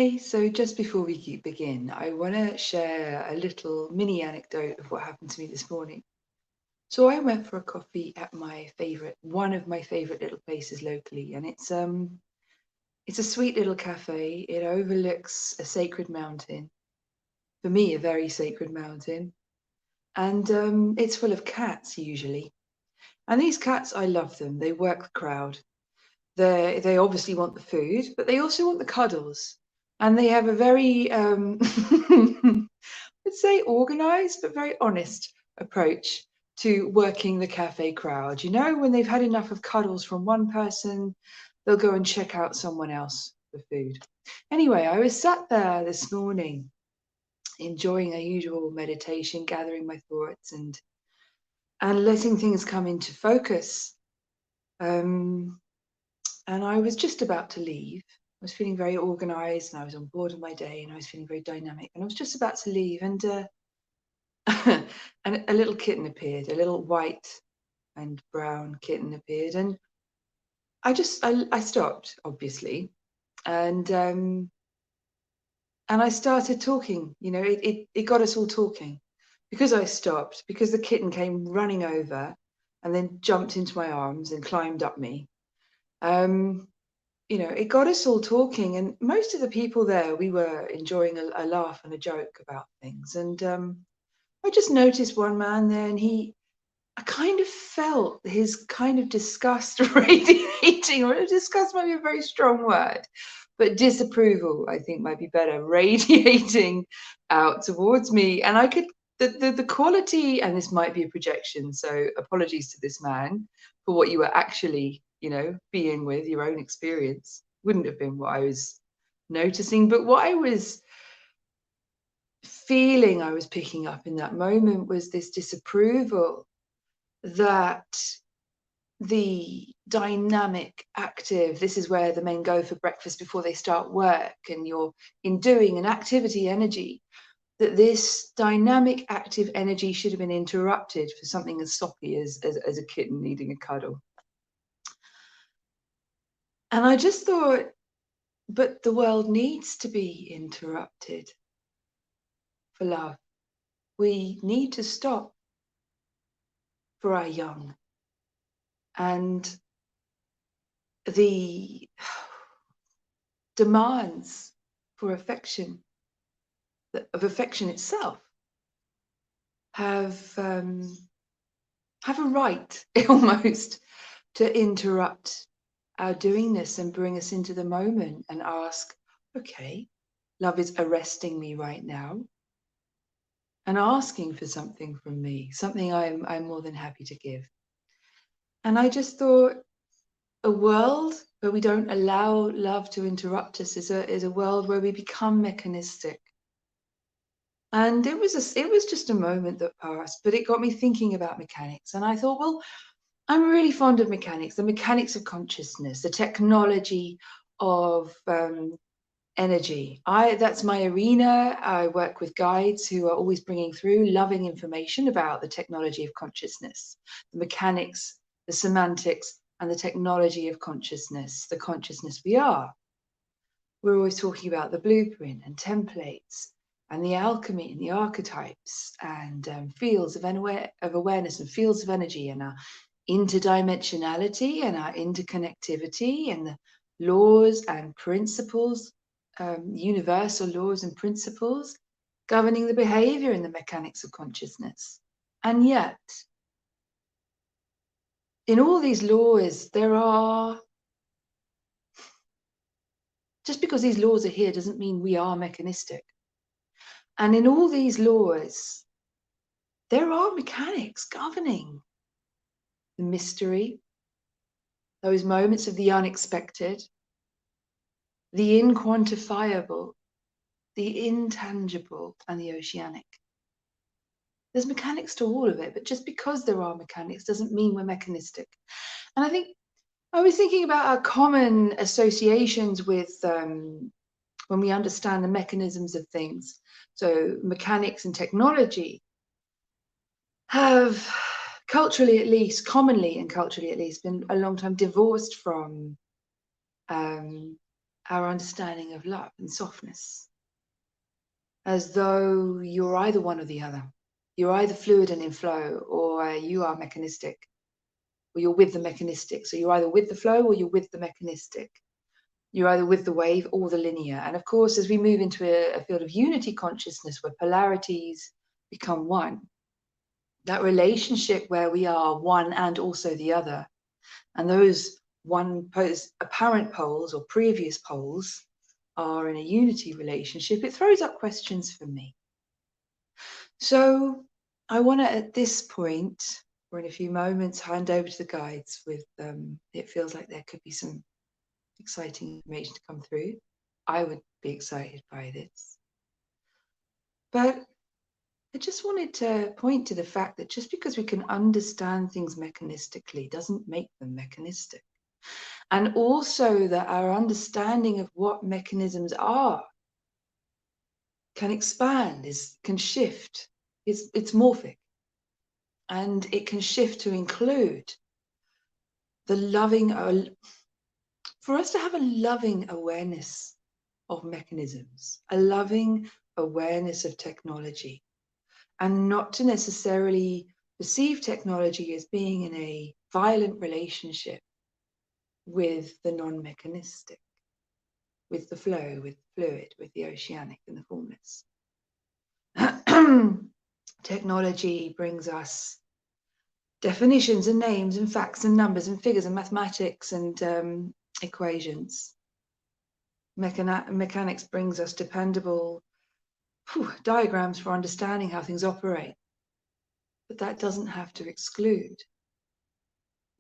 Hey, so just before we begin, I want to share a little mini anecdote of what happened to me this morning. So I went for a coffee at one of my favorite little places locally, and it's a sweet little cafe. It overlooks a sacred mountain, for me, a very sacred mountain, and it's full of cats usually. And these cats, I love them. They work the crowd. They obviously want the food, but they also want the cuddles. And they have a very, let's say, organized, but very honest approach to working the cafe crowd. You know, when they've had enough of cuddles from one person, they'll go and check out someone else for food. Anyway, I was sat there this morning enjoying a usual meditation, gathering my thoughts and letting things come into focus. Um, And I was just about to leave. I was feeling very organized and I was on board with my day and I was feeling very dynamic. And I was just about to leave and a little kitten appeared, a little white and brown kitten appeared. And I stopped, obviously. And and I started talking. You know, it got us all talking. Because I stopped, because the kitten came running over and then jumped into my arms and climbed up me. Um, you know, it got us all talking, and most of the people there, we were enjoying a laugh and a joke about things. And I just noticed one man there, and I kind of felt his kind of disgust radiating, or disgust might be a very strong word, but disapproval, I think, might be better, radiating out towards me. And I could, the quality, and this might be a projection, so apologies to this man for what you were actually, you know, being with, your own experience wouldn't have been what I was noticing. But what I was feeling, I was picking up in that moment was this disapproval that the dynamic, active, this is where the men go for breakfast before they start work, and you're in doing an activity energy, that this dynamic, active energy should have been interrupted for something as soppy as a kitten needing a cuddle. And I just thought, but the world needs to be interrupted for love. We need to stop for our young. And the demands for affection, of affection itself, have a right almost to interrupt our doingness and bring us into the moment and ask, okay, love is arresting me right now and asking for something from me, something I'm more than happy to give. And I just thought, a world where we don't allow love to interrupt us is a world where we become mechanistic. And it was just a moment that passed, but it got me thinking about mechanics. And I thought, well, I'm really fond of mechanics, the mechanics of consciousness, the technology of energy. That's my arena. I work with guides who are always bringing through loving information about the technology of consciousness, the mechanics, the semantics, and the technology of consciousness, the consciousness we are. We're always talking about the blueprint and templates and the alchemy and the archetypes and fields of awareness and fields of energy and our interdimensionality and our interconnectivity and the laws and principles, universal laws and principles governing the behavior in the mechanics of consciousness. And yet, in all these laws, just because these laws are here doesn't mean we are mechanistic. And in all these laws, there are mechanics governing the mystery, those moments of the unexpected, the inquantifiable, the intangible, and the oceanic. There's mechanics to all of it, but just because there are mechanics doesn't mean we're mechanistic. And I think I was thinking about our common associations with when we understand the mechanisms of things. So mechanics and technology have culturally at least, commonly and culturally at least, been a long time divorced from our understanding of love and softness, as though you're either one or the other. You're either fluid and in flow, or you are mechanistic, or you're with the mechanistic. So you're either with the flow or you're with the mechanistic. You're either with the wave or the linear. And of course, as we move into a field of unity consciousness where polarities become one, that relationship where we are one and also the other, and those apparent poles or previous poles are in a unity relationship, it throws up questions for me. So I want to, at this point, or in a few moments, hand over to the guides with, it feels like there could be some exciting information to come through. I would be excited by this. But I just wanted to point to the fact that just because we can understand things mechanistically doesn't make them mechanistic. And also that our understanding of what mechanisms are can expand, can shift. It's morphic. And it can shift to include the loving, for us to have a loving awareness of mechanisms, a loving awareness of technology, and not to necessarily perceive technology as being in a violent relationship with the non-mechanistic, with the flow, with the fluid, with the oceanic and the formless. Technology brings us definitions and names and facts and numbers and figures and mathematics and equations. Mechanics brings us dependable diagrams for understanding how things operate. But that doesn't have to exclude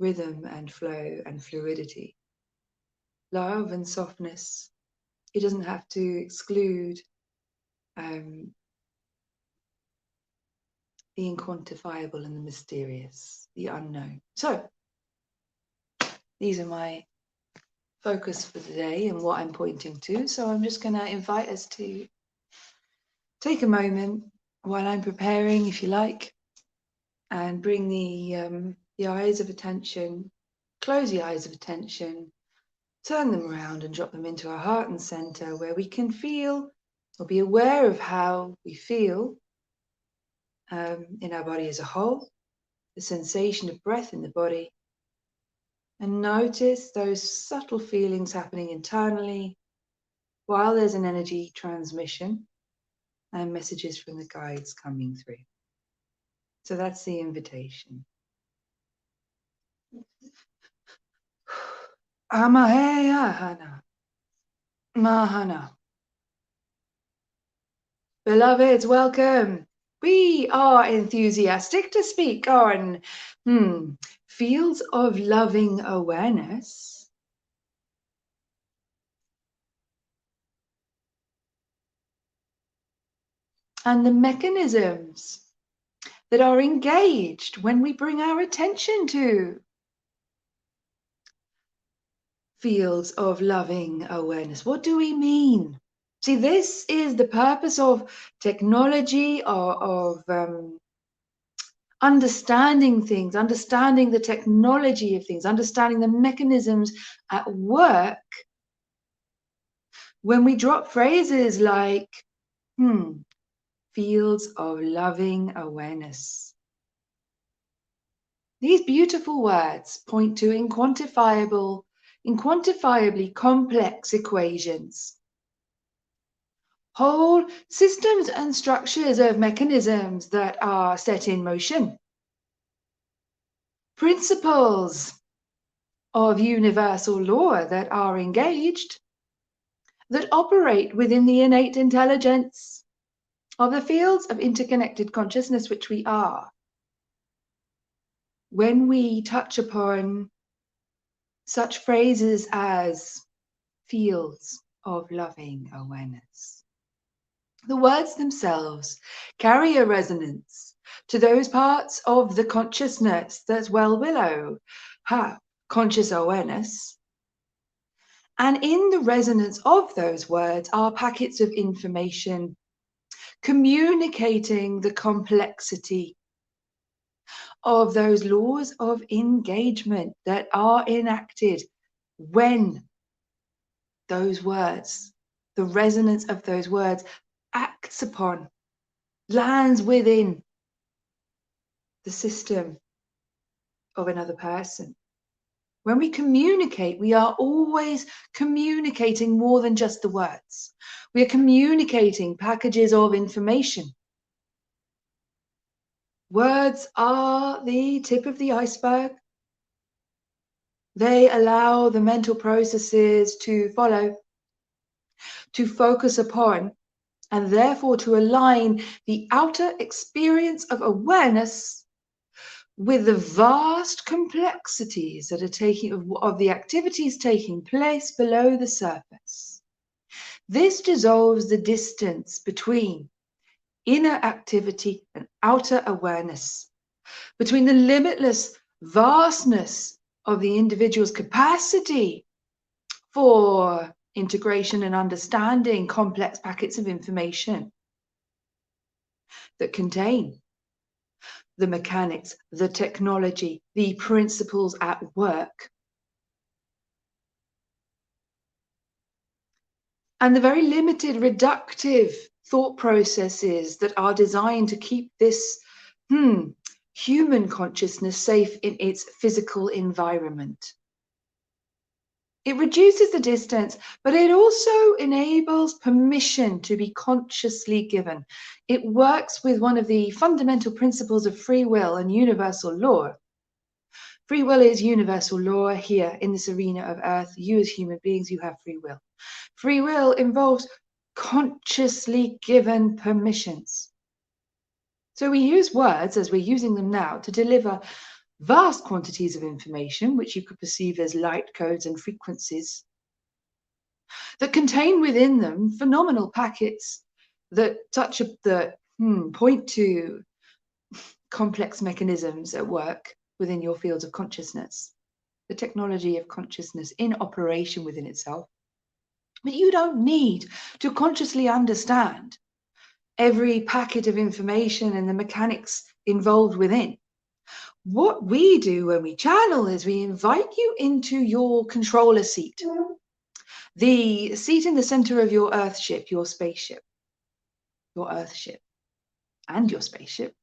rhythm and flow and fluidity, love and softness. It doesn't have to exclude the inquantifiable and the mysterious, the unknown. So these are my focus for today and what I'm pointing to. So I'm just going to invite us to take a moment while I'm preparing, if you like, and bring the eyes of attention, close the eyes of attention, turn them around and drop them into our heart and center, where we can feel or be aware of how we feel in our body as a whole, the sensation of breath in the body, and notice those subtle feelings happening internally while there's an energy transmission and messages from the guides coming through. So that's the invitation. Amaheyahana. Mahana. Beloveds, welcome. We are enthusiastic to speak on fields of loving awareness. And the mechanisms that are engaged when we bring our attention to fields of loving awareness. What do we mean? See, this is the purpose of technology, of understanding things, understanding the technology of things, understanding the mechanisms at work. When we drop phrases like, fields of loving awareness. These beautiful words point to inquantifiably complex equations. Whole systems and structures of mechanisms that are set in motion. Principles of universal law that are engaged, that operate within the innate intelligence of the fields of interconnected consciousness which we are. When we touch upon such phrases as fields of loving awareness, the words themselves carry a resonance to those parts of the consciousness that well below have conscious awareness. And in the resonance of those words are packets of information communicating the complexity of those laws of engagement that are enacted when those words, the resonance of those words acts upon, lands within the system of another person. When we communicate, we are always communicating more than just the words. We are communicating packages of information. Words are the tip of the iceberg. They allow the mental processes to follow, to focus upon, and therefore to align the outer experience of awareness with the vast complexities that are taking of the activities taking place below the surface. This dissolves the distance between inner activity and outer awareness, between the limitless vastness of the individual's capacity for integration and understanding complex packets of information that contain the mechanics, the technology, the principles at work, and the very limited reductive thought processes that are designed to keep this human consciousness safe in its physical environment. It reduces the distance, but it also enables permission to be consciously given. It works with one of the fundamental principles of free will and universal law. Free will is universal law here in this arena of Earth. You as human beings, you have free will. Free will involves consciously given permissions. So we use words as we're using them now to deliver vast quantities of information, which you could perceive as light codes and frequencies, that contain within them phenomenal packets that point to complex mechanisms at work within your fields of consciousness, the technology of consciousness in operation within itself. But you don't need to consciously understand every packet of information and the mechanics involved within. What we do when we channel is we invite you into your controller seat, the seat in the center of your earthship, your spaceship, your earthship, and your spaceship,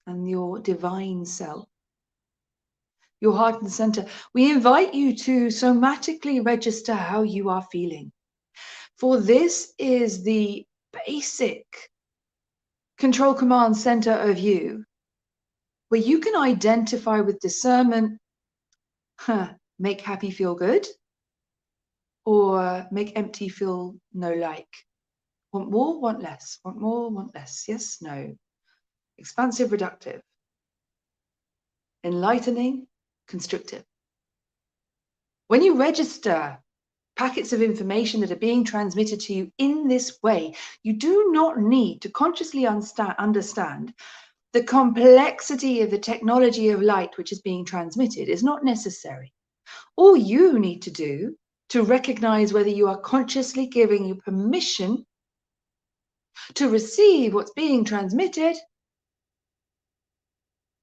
and your divine self, your heart and center. We invite you to somatically register how you are feeling. For this is the basic control command center of you, where you can identify with discernment, make happy feel good, or make empty feel no like. Want more, want less, want more, want less, yes, no. Expansive, reductive. Enlightening, constrictive. When you register packets of information that are being transmitted to you in this way, you do not need to consciously understand the complexity of the technology of light which is being transmitted. Is not necessary. All you need to do to recognize whether you are consciously giving you permission to receive what's being transmitted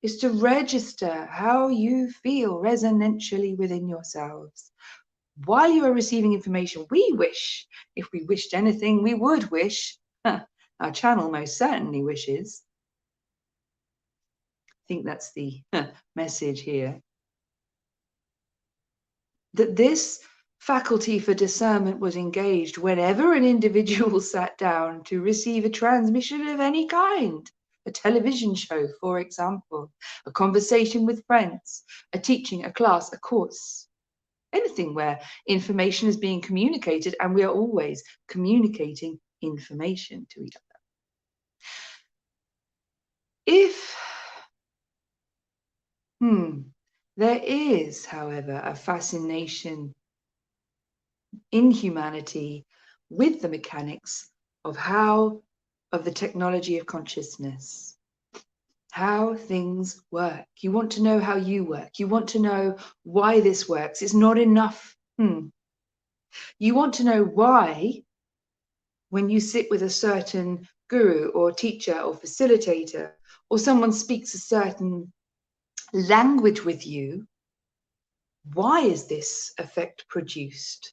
is to register how you feel resonantially within yourselves. While you are receiving information, we wish, if we wished anything, we would wish, our channel most certainly wishes. I think that's the message here. That this faculty for discernment was engaged whenever an individual sat down to receive a transmission of any kind. A television show, for example, a conversation with friends, a teaching, a class, a course. Anything where information is being communicated, and we are always communicating information to each other. If there is, however, a fascination in humanity with the mechanics of the technology of consciousness, how things work. You want to know how you work. You want to know why this works. It's not enough. You want to know why, when you sit with a certain guru or teacher or facilitator, or someone speaks a certain language with you, why is this effect produced?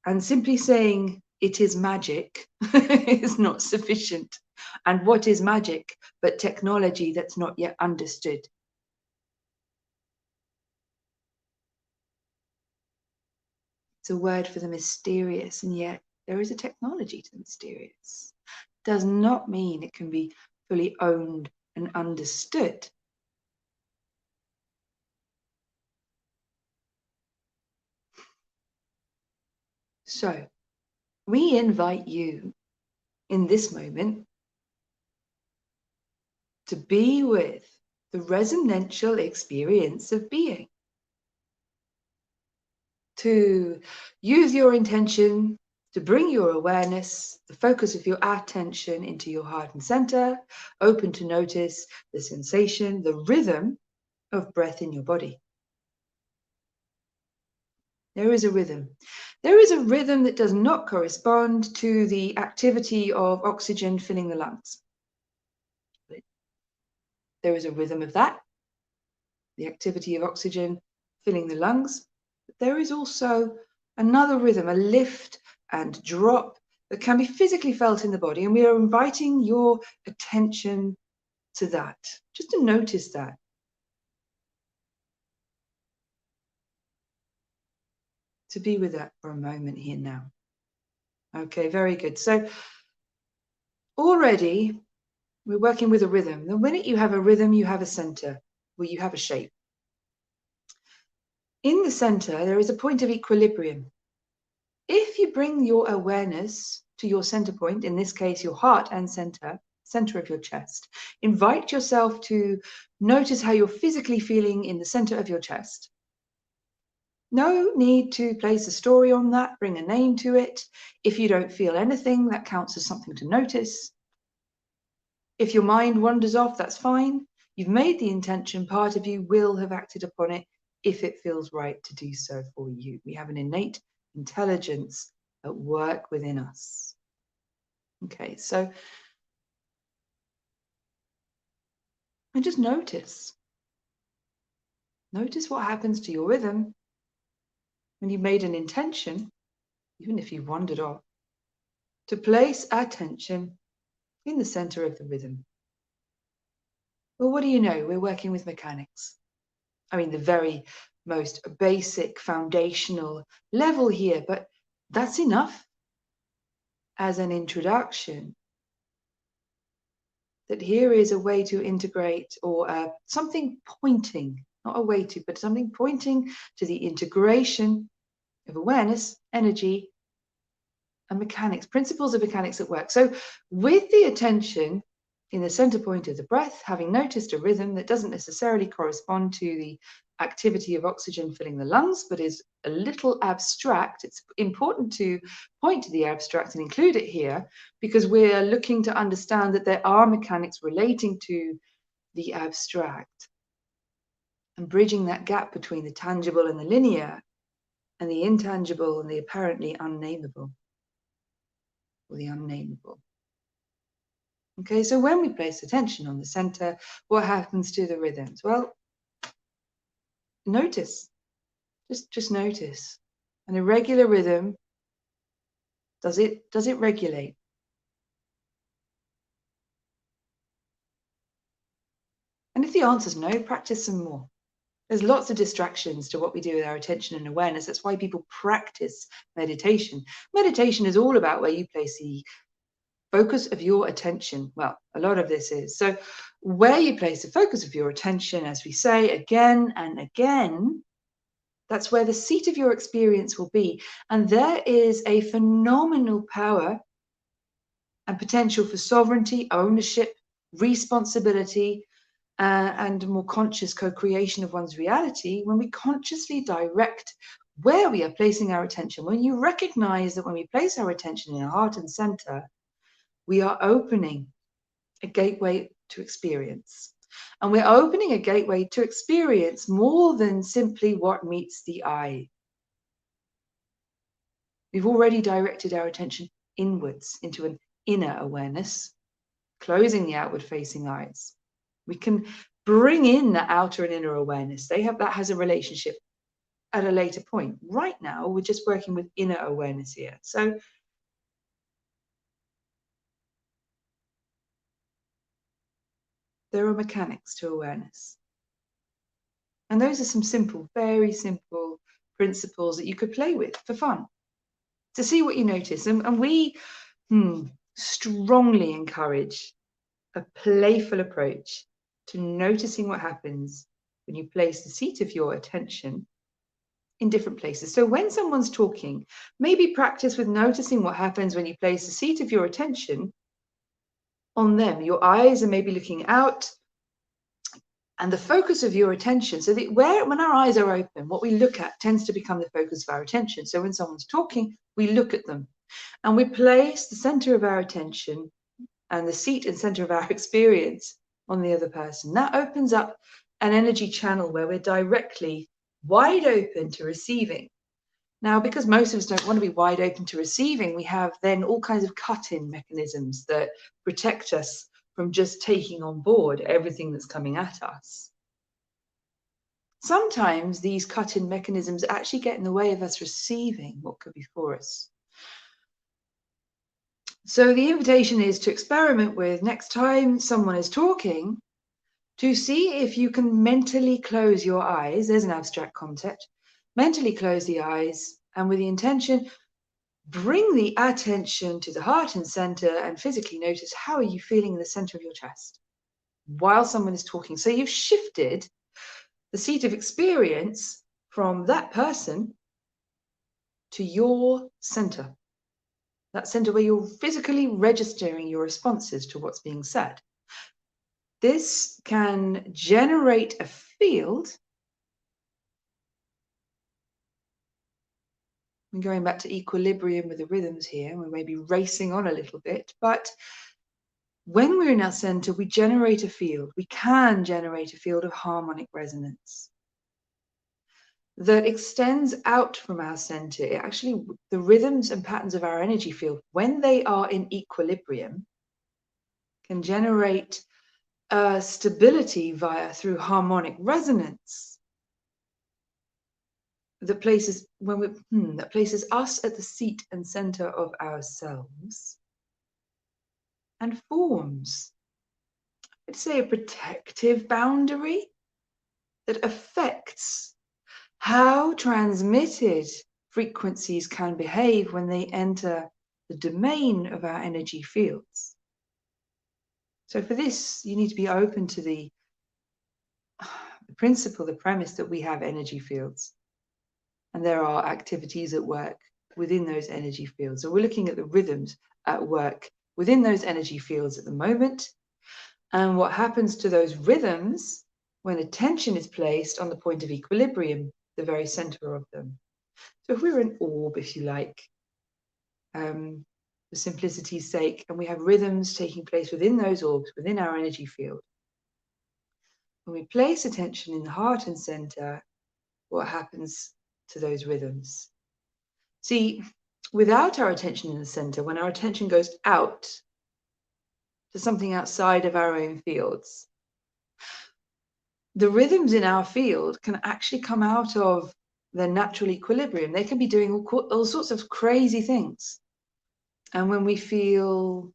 And simply saying it is magic is not sufficient. And what is magic but technology that's not yet understood? It's a word for the mysterious, and yet there is a technology to the mysterious. Does not mean it can be fully owned and understood. So we invite you in this moment to be with the resonantial experience of being, to use your intention to bring your awareness, the focus of your attention into your heart and center, open to notice the sensation, the rhythm of breath in your body. There is a rhythm. There is a rhythm that does not correspond to the activity of oxygen filling the lungs. There is a rhythm of that, the activity of oxygen filling the lungs. But there is also another rhythm, a lift and drop that can be physically felt in the body. And we are inviting your attention to that, just to notice that. To be with that for a moment here now. Okay, very good. So already we're working with a rhythm. The minute you have a rhythm, you have a center, where you have a shape. In the center, there is a point of equilibrium. If you bring your awareness to your center point, in this case, your heart and center of your chest, invite yourself to notice how you're physically feeling in the center of your chest. No need to place a story on that, bring a name to it. If you don't feel anything, that counts as something to notice. If your mind wanders off, that's fine. You've made the intention, part of you will have acted upon it if it feels right to do so for you. We have an innate intelligence at work within us. Okay, so and just notice. Notice what happens to your rhythm when you made an intention, even if you wandered off, to place attention in the center of the rhythm. Well, what do you know? We're working with mechanics. I mean, the very most basic foundational level here, but that's enough as an introduction. That here is a way to integrate, or something pointing, not a way to, but something pointing to the integration of awareness, energy, and mechanics, principles of mechanics at work. So with the attention in the center point of the breath, having noticed a rhythm that doesn't necessarily correspond to the activity of oxygen filling the lungs, but is a little abstract, it's important to point to the abstract and include it here, because we're looking to understand that there are mechanics relating to the abstract and bridging that gap between the tangible and the linear, and the intangible and the apparently unnameable, or the unnameable. Okay, so when we place attention on the center, what happens to the rhythms? Well, notice, just notice. An irregular rhythm, does it regulate? And if the answer is no, practice some more. There's lots of distractions to what we do with our attention and awareness. That's why people practice meditation. Meditation is all about where you place the focus of your attention. Well, a lot of this is. So where you place the focus of your attention, as we say again and again, that's where the seat of your experience will be. And there is a phenomenal power and potential for sovereignty, ownership, responsibility, and more conscious co-creation of one's reality when we consciously direct where we are placing our attention. When you recognize that when we place our attention in our heart and center, we are opening a gateway to experience. And we're opening a gateway to experience more than simply what meets the eye. We've already directed our attention inwards into an inner awareness, closing the outward facing eyes. We can bring in the outer and inner awareness. That has a relationship. at a later point. Right now, we're just working with inner awareness here. So there are mechanics to awareness. And those are some simple, very simple principles that you could play with for fun, to see what you notice. And we strongly encourage a playful approach to noticing what happens when you place the seat of your attention in different places. So when someone's talking, maybe practice with noticing what happens when you place the seat of your attention on them. Your eyes are maybe looking out, and the focus of your attention, so that when our eyes are open, what we look at tends to become the focus of our attention. So when someone's talking, we look at them and we place the center of our attention and the seat and center of our experience on the other person. That opens up an energy channel where we're directly wide open to receiving. Now, because most of us don't want to be wide open to receiving, we have then all kinds of cut-in mechanisms that protect us from just taking on board everything that's coming at us. Sometimes these cut-in mechanisms actually get in the way of us receiving what could be for us. So the invitation is to experiment with, next time someone is talking, to see if you can mentally close your eyes. There's an abstract concept. Mentally close the eyes, and with the intention, bring the attention to the heart and center, and physically notice, how are you feeling in the center of your chest while someone is talking? So you've shifted the seat of experience from that person to your center, that center where you're physically registering your responses to what's being said. This can generate a field. I'm going back to equilibrium with the rhythms here. We may be racing on a little bit, but when we're in our center, we generate a field. We can generate a field of harmonic resonance that extends out from our center. It actually, the rhythms and patterns of our energy field, when they are in equilibrium, can generate stability through harmonic resonance that places that places us at the seat and center of ourselves, and forms, I'd say, a protective boundary that affects how transmitted frequencies can behave when they enter the domain of our energy fields. So for this, you need to be open to the principle, the premise that we have energy fields, and there are activities at work within those energy fields. So we're looking at the rhythms at work within those energy fields at the moment, and what happens to those rhythms when attention is placed on the point of equilibrium, the very center of them. So if we're an orb, if you like, for simplicity's sake, and we have rhythms taking place within those orbs, within our energy field, when we place attention in the heart and center, what happens to those rhythms? See, without our attention in the center, when our attention goes out to something outside of our own fields, the rhythms in our field can actually come out of their natural equilibrium. They can be doing all sorts of crazy things. And when we feel,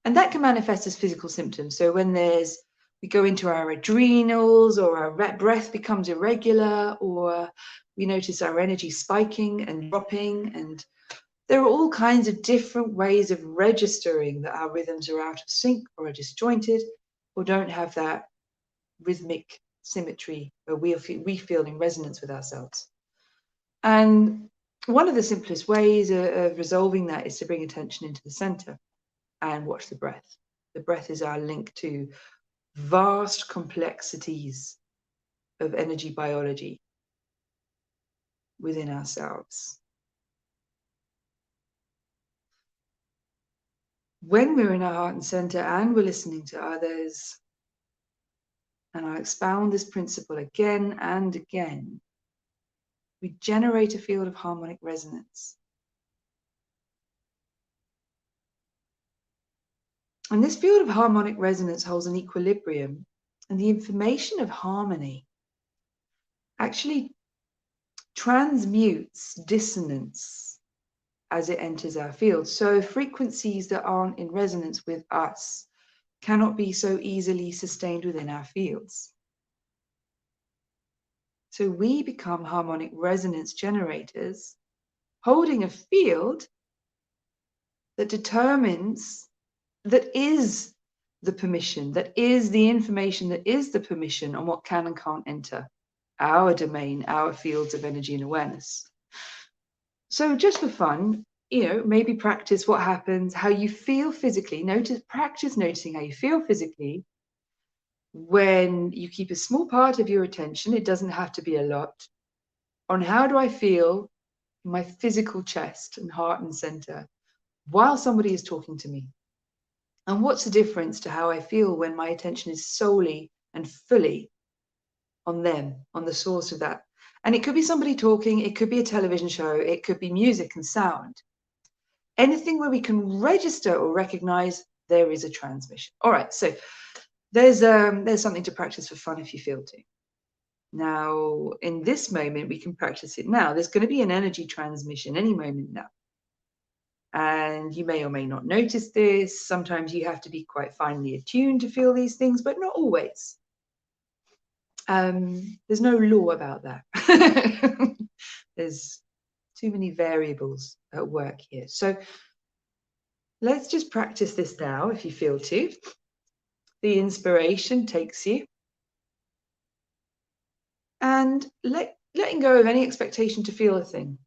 and that can manifest as physical symptoms. So when we go into our adrenals, or our breath becomes irregular, or we notice our energy spiking and dropping, and there are all kinds of different ways of registering that our rhythms are out of sync, or are disjointed, or don't have that rhythmic symmetry where we feel in resonance with ourselves. And one of the simplest ways of resolving that is to bring attention into the center and watch the breath. The breath is our link to vast complexities of energy biology within ourselves. When we're in our heart and center and we're listening to others, and I'll expound this principle again and again, we generate a field of harmonic resonance. And this field of harmonic resonance holds an equilibrium, and the information of harmony actually transmutes dissonance as it enters our field. So frequencies that aren't in resonance with us cannot be so easily sustained within our fields. So we become harmonic resonance generators, holding a field that determines, that is the permission, that is the information, that is the permission on what can and can't enter our domain, our fields of energy and awareness. So just for fun, maybe practice what happens, how you feel physically. Practice noticing how you feel physically when you keep a small part of your attention, it doesn't have to be a lot, on how do I feel in my physical chest and heart and center while somebody is talking to me. And what's the difference to how I feel when my attention is solely and fully on them, on the source of that. And it could be somebody talking, it could be a television show, it could be music and sound. Anything where we can register or recognize there is a transmission. All right, so there's something to practice for fun if you feel to. Now, in this moment, we can practice it now. There's going to be an energy transmission any moment now. And you may or may not notice this. Sometimes you have to be quite finely attuned to feel these things, but not always. There's no law about that. There's too many variables at work here. So let's just practice this now if you feel to. The inspiration takes you. And letting go of any expectation to feel a thing,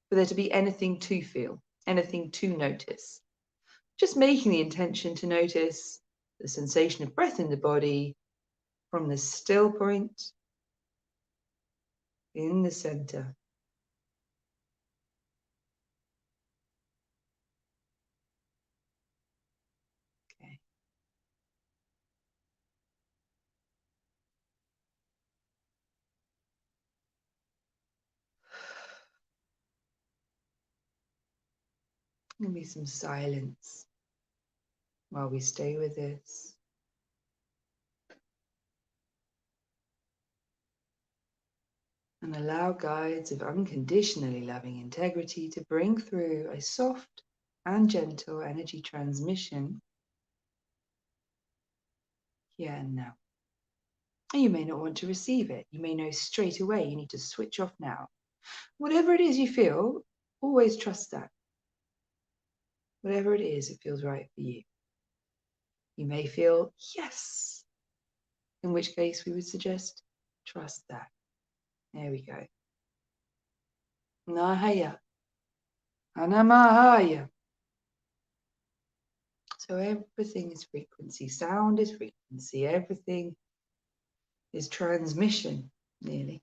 for there to be anything to feel, anything to notice. Just making the intention to notice the sensation of breath in the body from the still point in the center. Okay. Give me some silence while we stay with this. And allow guides of unconditionally loving integrity to bring through a soft and gentle energy transmission here and now. And you may not want to receive it. You may know straight away you need to switch off now. Whatever it is you feel, always trust that. Whatever it is, it feels right for you. You may feel yes, in which case we would suggest trust that. There we go. Nahaya. Anamahaya. So everything is frequency. Sound is frequency. Everything is transmission, nearly.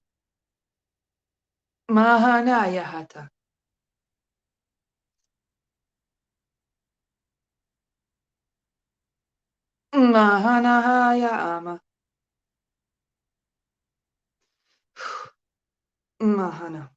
Mahanaya hata. Mahanahaya ama. Mahana.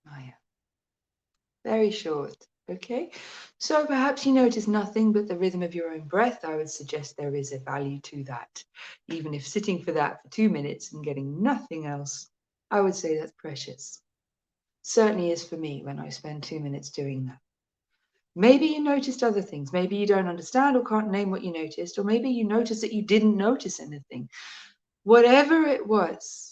Maya. Very short. Okay. So perhaps you notice nothing but the rhythm of your own breath. I would suggest there is a value to that. Even if sitting for that for 2 minutes and getting nothing else, I would say that's precious. Certainly is for me when I spend 2 minutes doing that. Maybe you noticed other things. Maybe you don't understand or can't name what you noticed, or maybe you noticed that you didn't notice anything. Whatever it was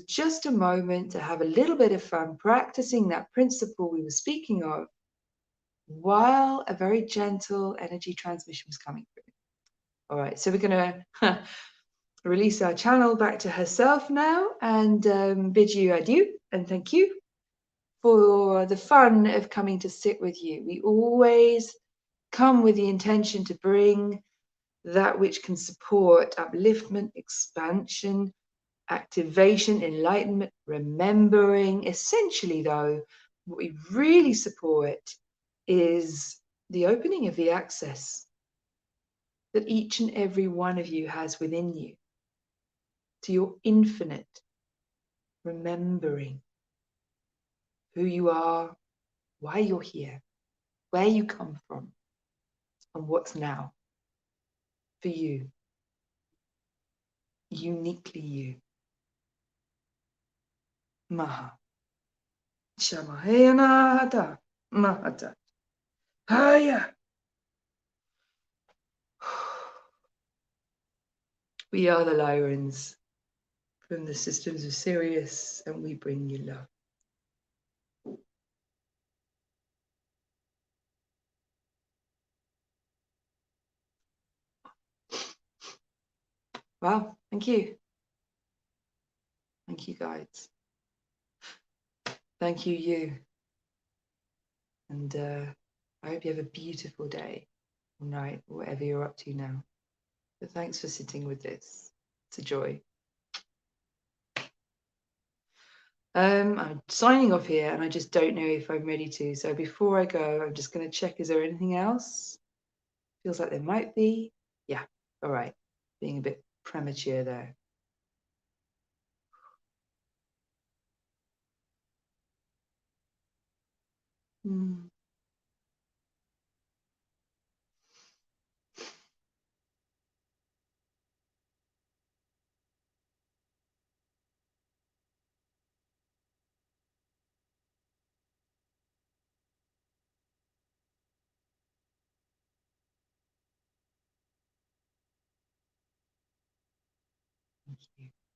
just a moment to have a little bit of fun practicing that principle we were speaking of while a very gentle energy transmission was coming through. All right, so we're going to release our channel back to herself now and bid you adieu and thank you for the fun of coming to sit with you. We always come with the intention to bring that which can support upliftment, expansion, activation, enlightenment, remembering. Essentially, though, what we really support is the opening of the access that each and every one of you has within you to your infinite remembering who you are, why you're here, where you come from, and what's now for you, uniquely you. Maha. Shamahayana hata. Mahata. Haya. We are the Lyrans from the systems of Sirius, and we bring you love. Wow, thank you. Thank you, guides. Thank you, you. And I hope you have a beautiful day or night, whatever you're up to now. But thanks for sitting with this. It's a joy. I'm signing off here, and I just don't know if I'm ready to. So before I go, I'm just going to check, is there anything else? Feels like there might be. Yeah, all right. Being a bit premature there. Mm. Thank you.